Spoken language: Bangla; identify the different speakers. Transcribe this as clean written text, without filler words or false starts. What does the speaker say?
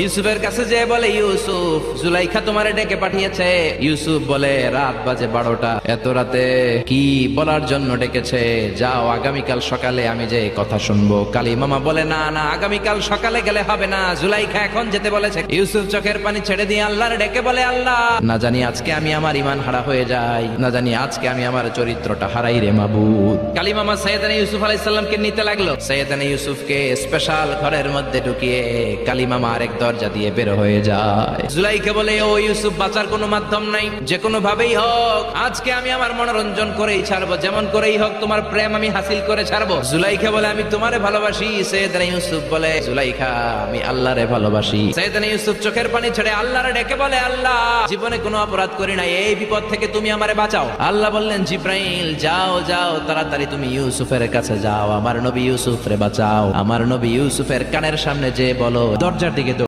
Speaker 1: ইউসুফের কাছে যে বলে, ইউসুফ, জুলাইখা তোমারে ডেকে পাঠিয়েছে। ইউসুফ বলে, রাত বাজে 12টা, এত রাতে কি বলার জন্য ডেকেছে? যাও, আগামীকাল সকালে আমি যে কথা শুনবো। কালী মামা বলে, না না, আগামীকাল সকালে গেলে হবে না, জুলাইখা এখন যেতে বলেছে। ইউসুফ চোখের পানি ছেড়ে দিয়ে আল্লাহর ডেকে বলে, আল্লাহ, না জানি আজকে আমি আমার ঈমান হারা হয়ে যাই, না জানি আজকে আমি আমার চরিত্রটা হারাই রে মাবুদ। কালী মামা সাইয়েদনা ইউসুফ আলাইহিস সালামকে নিতে লাগলো। সাইয়েদনা ইউসুফকে স্পেশাল ঘরের মধ্যে ঢুকিয়ে কালী মামা আরেক দরজা দিয়ে বের হয়ে যায়। জুলাইখা বলে, ও ইউসুফ, বাঁচার কোনো মাধ্যম নাই, যে কোনো ভাবেই হোক আজকে আমি আমার মনোরঞ্জন করেই ছাড়বো, যেমন করেই হোক তোমার প্রেম আমি হাসিল করে ছাড়বো। জুলাইখা বলে, আমি তোমারে ভালোবাসি। সাইয়েদনা ইউসুফ বলে, জুলাইখা, আমি আল্লাহরে ভালোবাসি। সাইয়েদনা ইউসুফ চোখের পানি ছেড়ে আল্লাহরে ডেকে বলে, আল্লাহ, জীবনে কোনো অপরাধ করি না, এই বিপদ থেকে তুমি আমারে বাঁচাও। আল্লাহ বললেন, জিব্রাইল, যাও যাও, তাড়াতাড়ি তুমি ইউসুফের কাছে যাও, আমার নবী ইউসুফরে বাঁচাও। আমার নবী ইউসুফের কানের সামনে যে বলো, দরজার দিকে